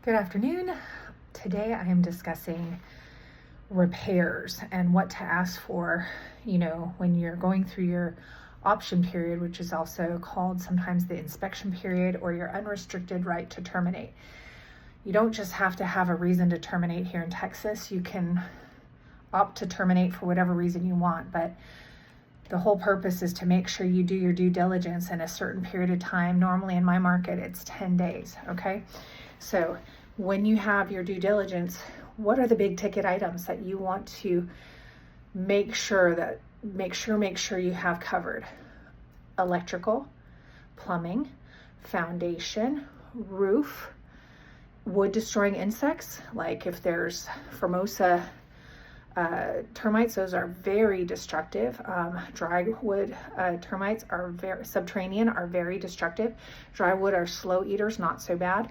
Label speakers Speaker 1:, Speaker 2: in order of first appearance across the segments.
Speaker 1: Good afternoon. Today I am discussing repairs and what to ask for, when you're going through your option period, which is also called sometimes the inspection period or your unrestricted right to terminate. You don't just have to have a reason to terminate here in Texas. You can opt to terminate for whatever reason you want, but the whole purpose is to make sure you do your due diligence in a certain period of time. Normally in my market, it's 10 days, okay? So when you have your due diligence, what are the big ticket items that you want to make sure you have covered? Electrical, plumbing, foundation, roof, wood destroying insects, like if there's Formosa termites, those are very destructive. Dry wood termites subterranean are very destructive. Dry wood are slow eaters, not so bad.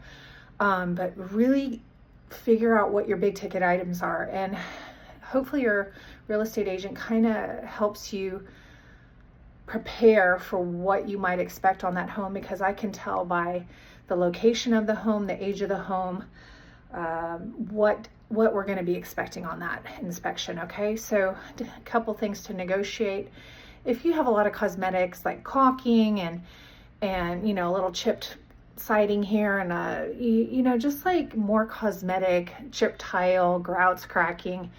Speaker 1: But really figure out what your big ticket items are, and hopefully your real estate agent kind of helps you prepare for what you might expect on that home, because I can tell by the location of the home, the age of the home, what we're going to be expecting on that inspection. Okay, so a couple things to negotiate. If you have a lot of cosmetics like caulking and a little chipped siding here and just like more cosmetic, chipped tile, grouts cracking,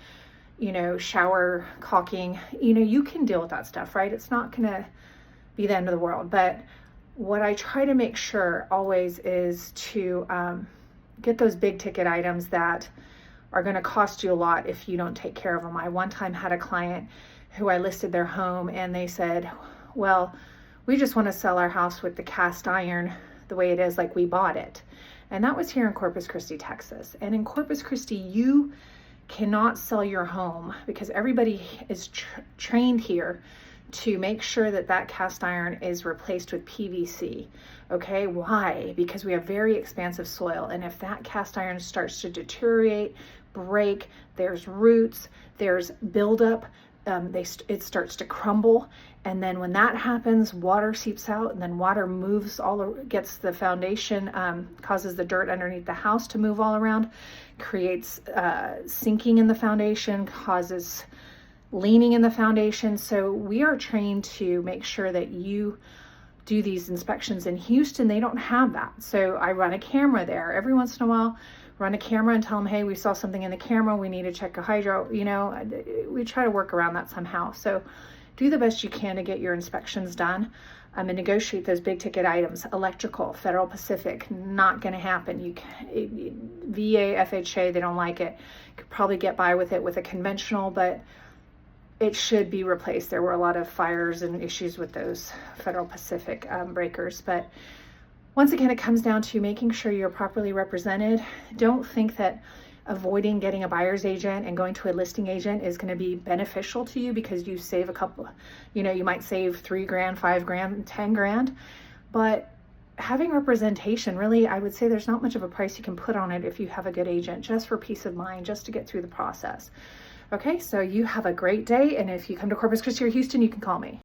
Speaker 1: shower caulking, you can deal with that stuff, right? It's not gonna be the end of the world. But what I try to make sure always is to get those big ticket items that are going to cost you a lot if you don't take care of them. I one time had a client who I listed their home and they said, well, we just want to sell our house with the cast iron the way it is, like we bought it. And that was here in Corpus Christi, Texas. And in Corpus Christi, you cannot sell your home because everybody is trained here to make sure that cast iron is replaced with PVC. Okay, why? Because we have very expansive soil, and if that cast iron starts to deteriorate, break, there's roots, there's buildup, it starts to crumble, and then when that happens, water seeps out, and then water moves gets the foundation, causes the dirt underneath the house to move all around, creates sinking in the foundation, causes leaning in the foundation. So we are trained to make sure that you do these inspections. In Houston, they don't have that. So I run a camera there every once in a while, run a camera and tell them, hey, we saw something in the camera, we need to check a hydro. We try to work around that somehow. So do the best you can to get your inspections done, and negotiate those big ticket items. Electrical, Federal Pacific, not going to happen. VA, FHA, they don't like it. Could probably get by with it with a conventional, but it should be replaced. There were a lot of fires and issues with those Federal Pacific breakers. But once again, it comes down to making sure you're properly represented. Don't think that avoiding getting a buyer's agent and going to a listing agent is going to be beneficial to you because you save a couple, you might save $3,000, $5,000, $10,000. But having representation, really, I would say there's not much of a price you can put on it if you have a good agent, just for peace of mind, just to get through the process. Okay, so you have a great day, and if you come to Corpus Christi or Houston, you can call me.